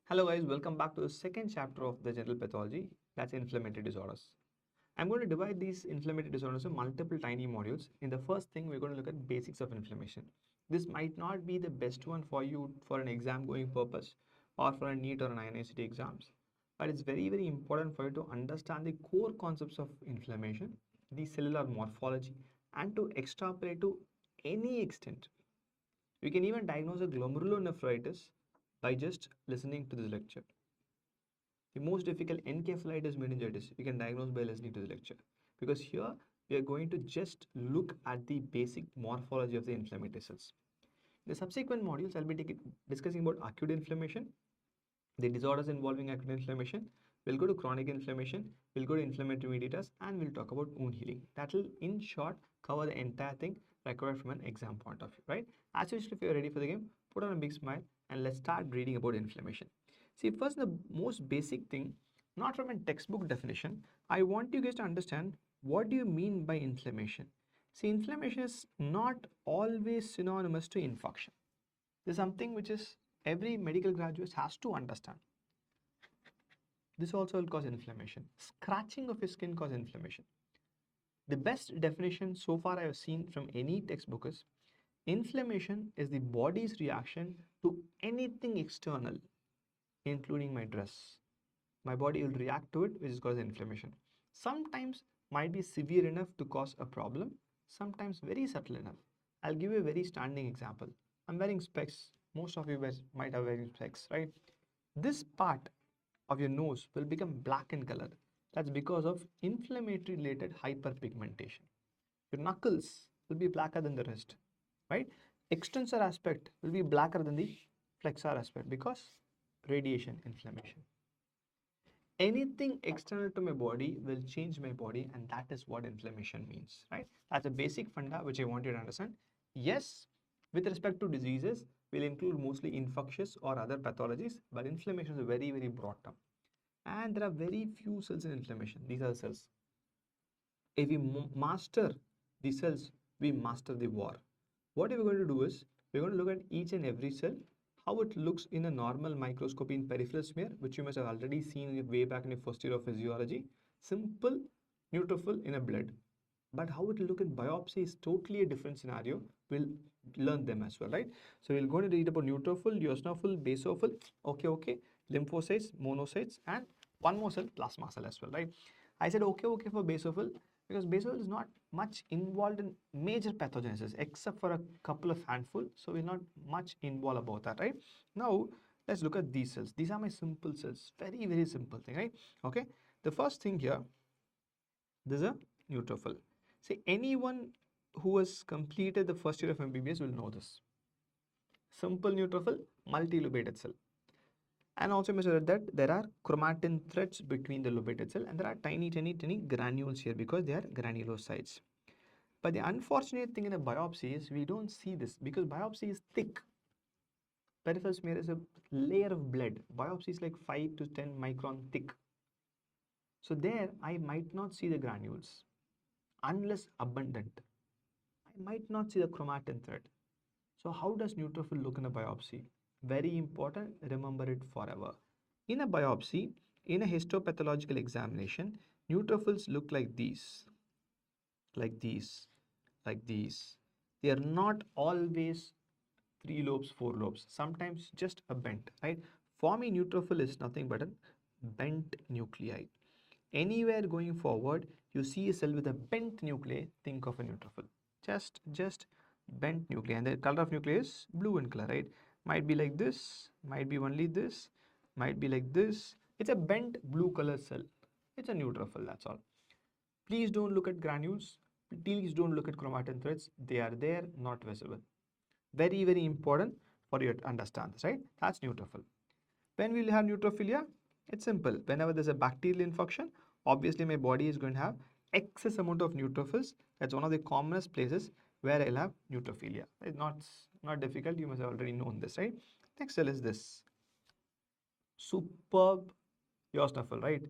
Hello guys, welcome back to the second chapter of the general pathology, that's inflammatory disorders. I'm going to divide these inflammatory disorders into multiple tiny modules. In the first thing, we're going to look at basics of inflammation. This might not be the best one for you for an exam going purpose or for a NEET or an INICT exams, but it's very important for you to understand the core concepts of inflammation, the cellular morphology, and to extrapolate to any extent. We can even diagnose a glomerulonephritis by just listening to this lecture. The most difficult encephalitis meningitis we can diagnose by listening to the lecture, because here we are going to just look at the basic morphology of the inflammatory cells. In the subsequent modules, I'll be discussing about acute inflammation, the disorders involving acute inflammation. We'll go to chronic inflammation, we'll go to inflammatory mediators, and we'll talk about wound healing. That will, in short, cover the entire thing required from an exam point of view, right? As usual, if you're ready for the game, put on a big smile and let's start reading about inflammation. See, first, the most basic thing, not from a textbook definition, I want you guys to understand what do you mean by inflammation. See, inflammation is not always synonymous to infection. This is something which is every medical graduate has to understand. This also will cause inflammation. Scratching of your skin causes inflammation. The best definition so far I have seen from any textbook is inflammation is the body's reaction to anything external, including my dress. My body will react to it, which is cause inflammation. Sometimes might be severe enough to cause a problem, sometimes very subtle enough. I'll give you a very standing example. I'm wearing specs. Most of you guys might have wearing specs, right? This part of your nose will become black in color. That's because of inflammatory related hyperpigmentation. Your knuckles will be blacker than the rest, right? Extensor aspect will be blacker than the flexor aspect because radiation inflammation. Anything external to my body will change my body, and that is what inflammation means, right? That's a basic funda which I want you to understand. Yes, with respect to diseases, we'll include mostly infectious or other pathologies, but inflammation is a very broad term. And there are very few cells in inflammation. These are the cells. If we master the cells, we master the war. What we're going to do is, we're going to look at each and every cell, how it looks in a normal microscopy in peripheral smear, which you must have already seen way back in your first year of physiology. Simple neutrophil in a blood. But how it will look in biopsy is totally a different scenario. We'll learn them as well, right? So we're going to read about neutrophil, eosinophil, basophil, okay, lymphocytes, monocytes, and one more cell, plasma cell as well, right? I said okay for basophil because basophil is not much involved in major pathogenesis except for a couple of handful. So we're not much involved about that, right? Now let's look at these cells. These are my simple cells. Very simple thing, right? Okay. The first thing here, this is a neutrophil. See, anyone who has completed the first year of MBBS will know this. Simple neutrophil, multilobated cell. And also measure that there are chromatin threads between the lobated cell, and there are tiny granules here because they are granulocytes. But the unfortunate thing in a biopsy is we don't see this because biopsy is thick. Peripheral smear is a layer of blood. Biopsy is like 5 to 10 micron thick. So there I might not see the granules unless abundant. I might not see the chromatin thread. So how does neutrophil look in a biopsy? Very important, remember it forever. In a biopsy, in a histopathological examination, neutrophils look like these, like these, like these. They are not always 3 lobes, 4 lobes, sometimes just a bent, right? For me, neutrophil is nothing but a bent nuclei. Anywhere going forward, you see a cell with a bent nuclei, think of a neutrophil. Just bent nuclei, and the color of nuclei is blue in color, right? Might be like this, might be only this, might be like this. It's a bent blue color cell. It's a neutrophil, that's all. Please don't look at granules. Please don't look at chromatin threads. They are there, not visible. Very important for you to understand this, right? That's neutrophil. When we'll have neutrophilia, it's simple. Whenever there's a bacterial infection, obviously my body is going to have excess amount of neutrophils. That's one of the commonest places where I'll have neutrophilia. It's not difficult. You must have already known this, right? Next cell is this. Superb eosinophil, right?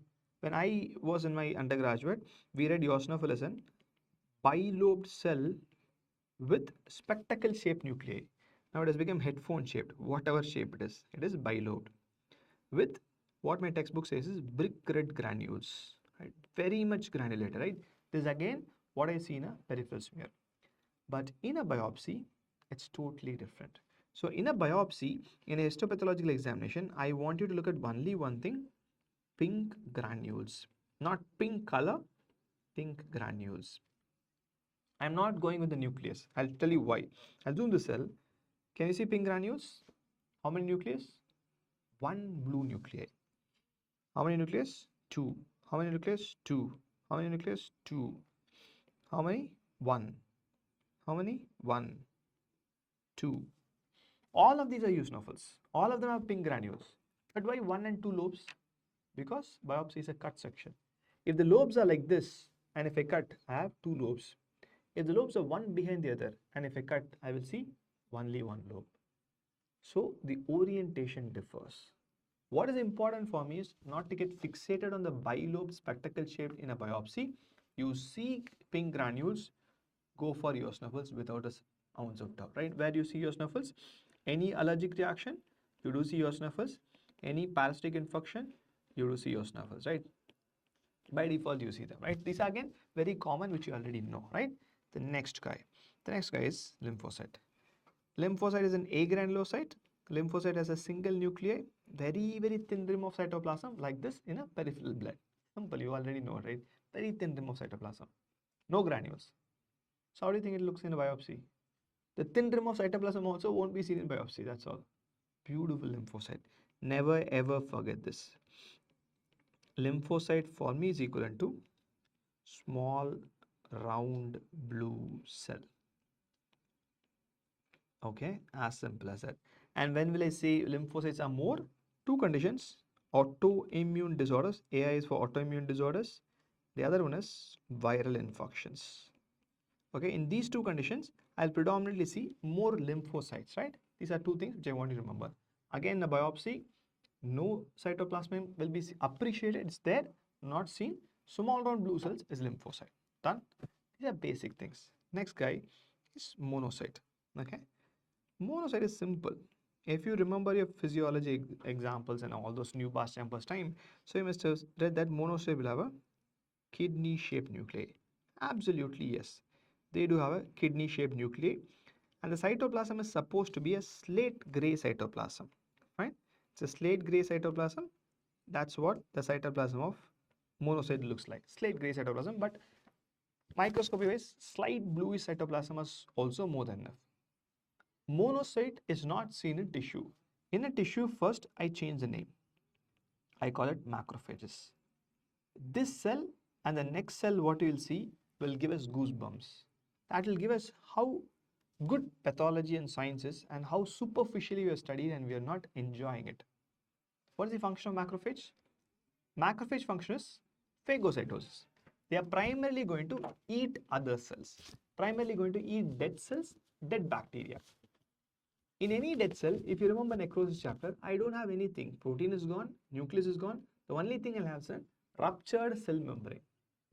When I was in my undergraduate, we read eosinophil as an bilobed cell with spectacle shaped nuclei. Now it has become headphone shaped, whatever shape it is bilobed. with what my textbook says is brick red granules, right? Very much granulated, right? This is again what I see in a peripheral smear. But in a biopsy, it's totally different. So in a biopsy, in a histopathological examination, I want you to look at only one thing, pink granules. Not pink color, pink granules. I'm not going with the nucleus. I'll tell you why. I'll zoom the cell. Can you see pink granules? How many nucleus? One blue nuclei. How many nucleus? Two. How many nucleus? Two. How many nucleus? Two. How many? One. How many? One. Two. All of these are eosinophils. All of them have pink granules. But why one and two lobes? Because biopsy is a cut section. If the lobes are like this, and if I cut, I have two lobes. If the lobes are one behind the other, and if I cut, I will see only one lobe. So the orientation differs. What is important for me is not to get fixated on the bilobe spectacle shaped in a biopsy. You see pink granules, go for eosinophils without an ounce of doubt, right? Where do you see eosinophils? Any allergic reaction, you do see eosinophils. Any parasitic infection, you do see eosinophils, right? By default, you see them, right? These are again very common, which you already know, right? The next guy is lymphocyte. Lymphocyte is an agranulocyte. Lymphocyte has a single nuclei, very, very thin rim of cytoplasm like this in a peripheral blood. Simple, you already know, right? Very thin rim of cytoplasm. No granules. So how do you think it looks in a biopsy? The thin rim of cytoplasm also won't be seen in biopsy, that's all. Beautiful lymphocyte. Never ever forget this. Lymphocyte for me is equivalent to small round blue cell. Okay, as simple as that. And when will I say lymphocytes are more? Two conditions. Autoimmune disorders. AI is for autoimmune disorders. The other one is viral infections. Okay, in these two conditions, I'll predominantly see more lymphocytes, right? These are two things which I want you to remember. Again, the biopsy, no cytoplasm will be appreciated. It's there, not seen. Small round blue cells is lymphocyte. Done? These are basic things. Next guy is monocyte. Okay. Monocyte is simple. If you remember your physiology examples and all those new past samples time, so you must have read that monocyte will have a kidney-shaped nuclei. Absolutely yes. They do have a kidney-shaped nuclei. And the cytoplasm is supposed to be a slate gray cytoplasm. Right? It's a slate gray cytoplasm. That's what the cytoplasm of monocyte looks like. Slate gray cytoplasm, but microscopy wise, slight bluish cytoplasm is also more than enough. Monocyte is not seen in tissue. In a tissue, first I change the name. I call it macrophages. This cell and the next cell, what you will see, will give us goosebumps. That will give us how good pathology and science is and how superficially we are studied and we are not enjoying it. What is the function of macrophage? Macrophage function is phagocytosis. They are primarily going to eat other cells, primarily going to eat dead cells, dead bacteria. In any dead cell, if you remember necrosis chapter, I don't have anything. Protein is gone, nucleus is gone. The only thing I'll have is a ruptured cell membrane,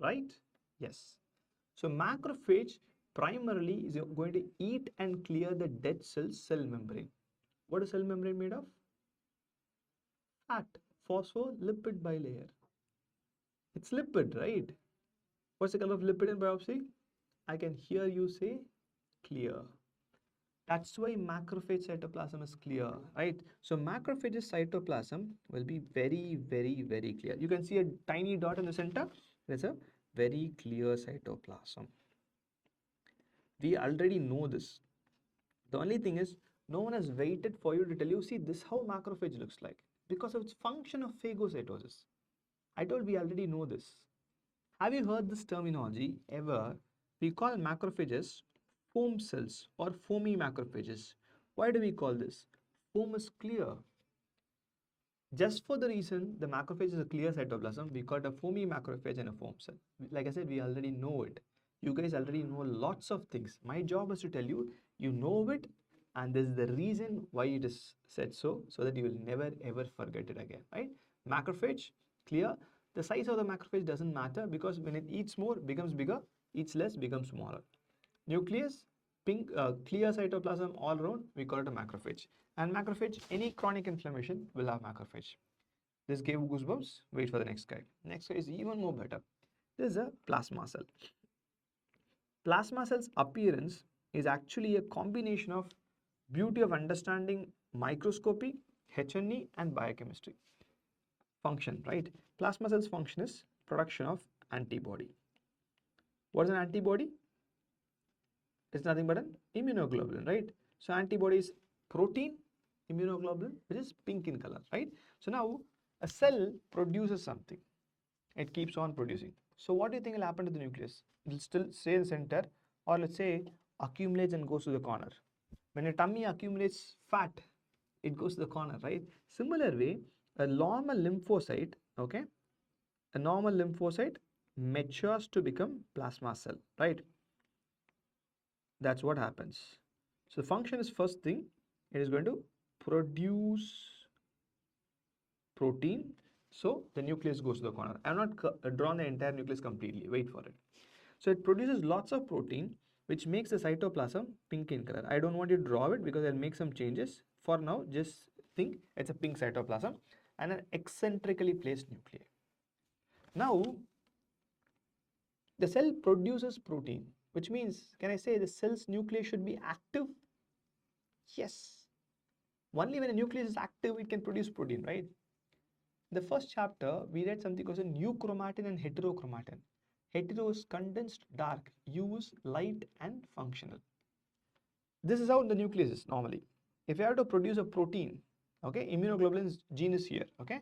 right? Yes. So macrophage primarily is going to eat and clear the dead cell membrane. What is cell membrane made of? Fat, phospholipid bilayer. It's lipid, right? What's the color of lipid in biopsy? I can hear you say clear. That's why macrophage cytoplasm is clear, right? So macrophage's cytoplasm will be very, very, very clear. You can see a tiny dot in the center. There's a very clear cytoplasm. We already know this. The only thing is, no one has waited for you to tell you, see, this is how macrophage looks like because of its function of phagocytosis. I told we already know this. Have you heard this terminology ever? We call macrophages foam cells or foamy macrophages. Why do we call this? Foam is clear. Just for the reason the macrophage is a clear cytoplasm, we call it a foamy macrophage and a foam cell. Like I said, we already know it. You guys already know lots of things. My job is to tell you, you know it, and this is the reason why it is said so that you will never ever forget it again, right? Macrophage, clear. The size of the macrophage doesn't matter because when it eats more, becomes bigger, eats less, becomes smaller. Nucleus, pink, clear cytoplasm all around, we call it a macrophage. And macrophage, any chronic inflammation will have macrophage. This gave goosebumps. Wait for the next guy. Next guy is even more better. This is a plasma cell. Plasma cell's appearance is actually a combination of beauty of understanding microscopy, H&E, and biochemistry. Function, right? Plasma cell's function is production of antibody. What is an antibody? It's nothing but an immunoglobulin, right? So antibody is protein, immunoglobulin, which is pink in color, right? So now a cell produces something. It keeps on producing. So what do you think will happen to the nucleus? It will still stay in the center, or let's say accumulates and goes to the corner. When your tummy accumulates fat, it goes to the corner, right? Similar way, a normal lymphocyte, okay, a normal lymphocyte matures to become plasma cell, right? That's what happens. So the function is, first thing, it is going to produce protein. So the nucleus goes to the corner. I have not drawn the entire nucleus completely. Wait for it. So it produces lots of protein, which makes the cytoplasm pink in color. I don't want you to draw it because I'll make some changes. For now, just think it's a pink cytoplasm and an eccentrically placed nuclei. Now, the cell produces protein, which means, can I say the cell's nucleus should be active? Yes. Only when a nucleus is active, it can produce protein, right? In the first chapter, we read something called euchromatin and heterochromatin. Hetero is condensed dark, U is light and functional. This is how the nucleus is normally. If you have to produce a protein, okay, immunoglobulin's gene is here, okay?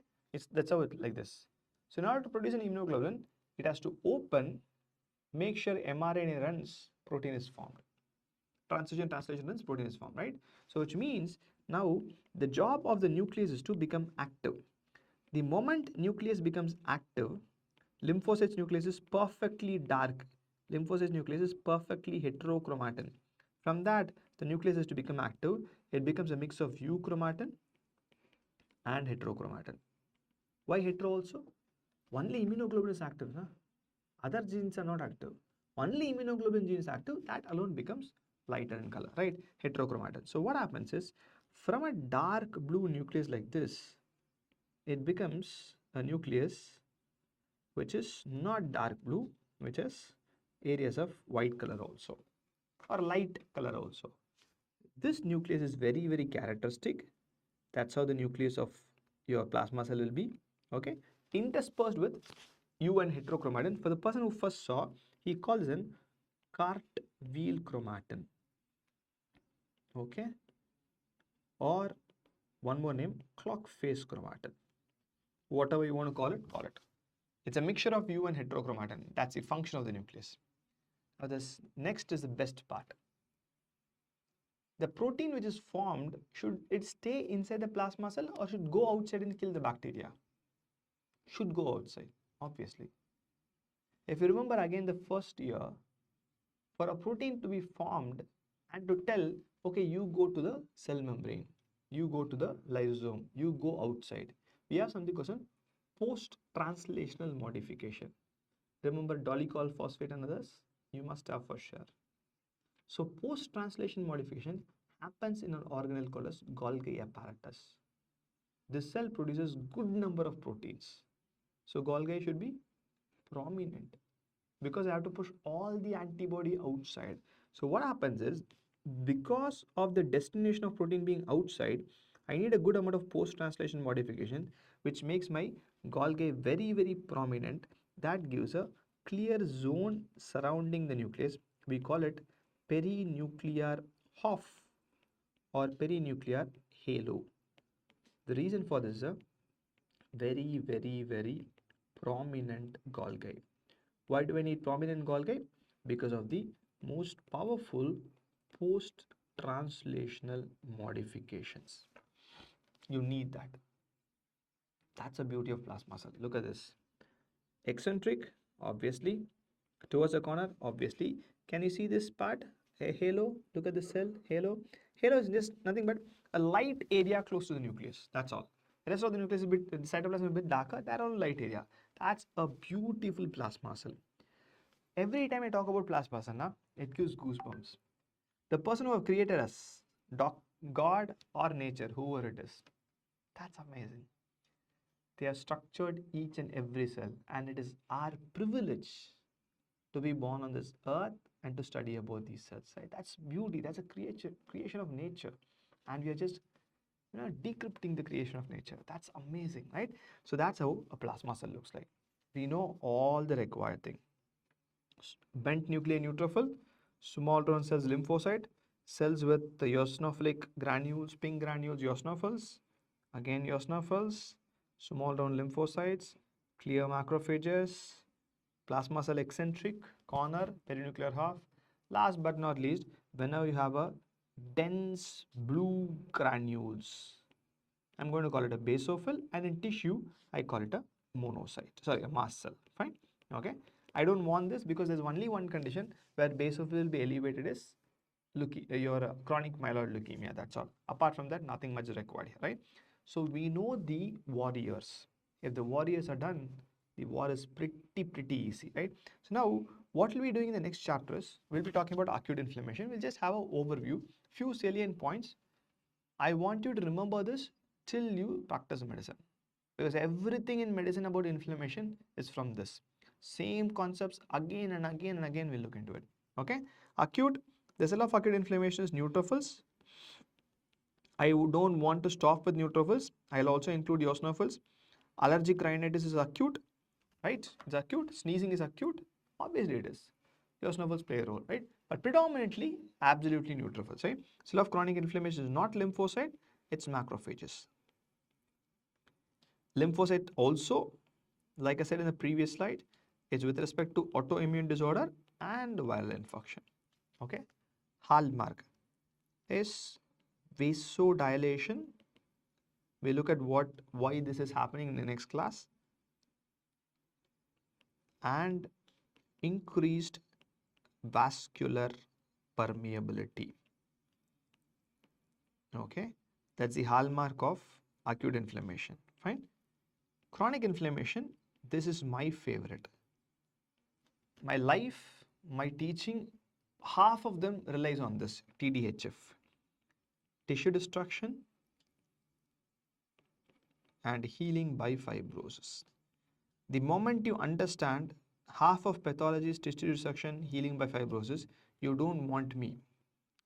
That's how it like this. So in order to produce an immunoglobulin, it has to open, make sure mRNA runs, protein is formed. Translation runs, protein is formed, right? So which means now the job of the nucleus is to become active. The moment nucleus becomes active, lymphocyte nucleus is perfectly dark. Lymphocyte nucleus is perfectly heterochromatin. From that, the nucleus is to become active. It becomes a mix of euchromatin and heterochromatin. Why hetero also? Only immunoglobulin is active. Na? Other genes are not active. Only immunoglobulin gene is active. That alone becomes lighter in color, right? Heterochromatin. So what happens is, from a dark blue nucleus like this, it becomes a nucleus which is not dark blue, which has areas of white color also, or light color also. This nucleus is very, very characteristic. That's how the nucleus of your plasma cell will be, okay, interspersed with U and heterochromatin. For the person who first saw, he calls it cartwheel chromatin, okay, or one more name, clock face chromatin. Whatever you want to call it, call it. It's a mixture of U and heterochromatin. That's the function of the nucleus. Now this next is the best part. The protein which is formed, should it stay inside the plasma cell or should go outside and kill the bacteria? Should go outside, obviously. If you remember again the first year, for a protein to be formed and to tell, okay, you go to the cell membrane, you go to the lysosome, you go outside, we have something called post-translational modification. Remember dolicol phosphate and others? You must have for sure. So post-translation modification happens in an organelle called as Golgi apparatus. This cell produces good number of proteins. So Golgi should be prominent because I have to push all the antibody outside. So what happens is, because of the destination of protein being outside, I need a good amount of post-translation modification, which makes my Golgi very, very prominent. That gives a clear zone surrounding the nucleus. We call it perinuclear HOF or perinuclear halo. The reason for this is a very, very, very prominent Golgi. Why do I need prominent Golgi? Because of the most powerful post-translational modifications. You need that. That's the beauty of plasma cell. Look at this. Eccentric, obviously. Towards the corner, obviously. Can you see this part? A halo. Look at the cell. Halo. Halo is just nothing but a light area close to the nucleus. That's all. The rest of the nucleus is a bit, the cytoplasm is a bit darker. They're all light area. That's a beautiful plasma cell. Every time I talk about plasma cell, it gives goosebumps. The person who have created us, God or nature, whoever it is, that's amazing. They have structured each and every cell, and it is our privilege to be born on this earth and to study about these cells, right? That's beauty. That's a creation of nature, and we are just decrypting the creation of nature. That's amazing, right? So that's how a plasma cell looks like. We know all the required thing. Bent nuclear neutrophil, small round cells lymphocyte, cells with the eosinophilic granules, pink granules, eosinophils, again eosinophils, small round lymphocytes, clear macrophages, plasma cell eccentric, corner, perinuclear half. Last but not least, whenever you have a dense blue granules, I'm going to call it a basophil, and in tissue, I call it a monocyte, sorry, a mast cell, fine, okay. I don't want this because there's only one condition where basophil will be elevated is your chronic myeloid leukemia, that's all. Apart from that, nothing much is required here, right? So we know the warriors. If the warriors are done, the war is pretty easy, right? So now what we'll be doing in the next chapter is we'll be talking about acute inflammation. We'll just have an overview, few salient points. I want you to remember this till you practice medicine, because everything in medicine about inflammation is from this. Same concepts again and again and again, we'll look into it. Okay, acute, the cell of acute inflammation is neutrophils. I don't want to stop with neutrophils. I'll also include eosinophils. Allergic rhinitis is acute, right? It's acute. Sneezing is acute. Obviously it is. Eosinophils play a role, right? But predominantly, absolutely neutrophils, right? Cell of chronic inflammation is not lymphocyte, it's macrophages. Lymphocyte also, like I said in the previous slide, is with respect to autoimmune disorder and viral infection. Okay. Hallmark is vasodilation. We look at why this is happening in the next class. And increased vascular permeability. Okay, that's the hallmark of acute inflammation. Fine. Chronic inflammation, this is my favorite. My life, my teaching, half of them relies on this TDHF. Tissue destruction and healing by fibrosis. The moment you understand half of pathology is tissue destruction, healing by fibrosis, you don't want me.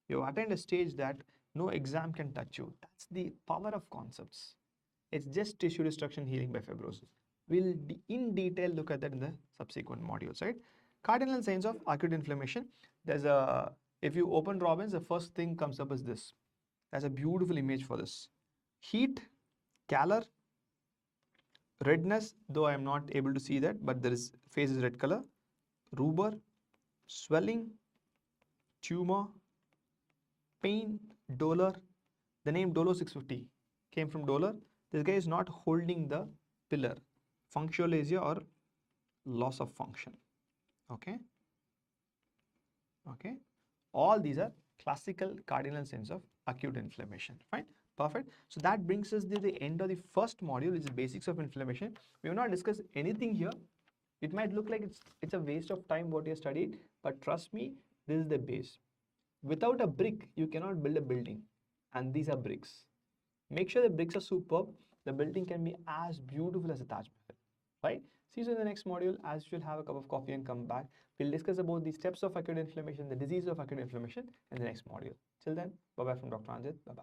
You attain a stage that no exam can touch you. That's the power of concepts. It's just tissue destruction, healing by fibrosis. We'll in detail look at that in the subsequent modules, right? Cardinal signs of acute inflammation. If you open Robbins, the first thing comes up is this. There's a beautiful image for this. Heat, calor, redness, though I am not able to see that, but there is face is red color. Rubor, swelling, tumor, pain, dolor. The name Dolo 650 came from dolor. This guy is not holding the pillar. Functionalasia or loss of function. Okay. Okay. All these are classical cardinal signs of acute inflammation. Fine. Perfect. So that brings us to the end of the first module, which is basics of inflammation. We have not discussed anything here. It might look like it's a waste of time what you studied, but trust me, this is the base. Without a brick, you cannot build a building, and these are bricks. Make sure the bricks are superb. The building can be as beautiful as a Taj Mahal, right? See you in the next module. As you should have a cup of coffee and come back. We'll discuss about the steps of acute inflammation, the disease of acute inflammation in the next module. Till then, bye-bye from Dr. Ranjith. Bye-bye.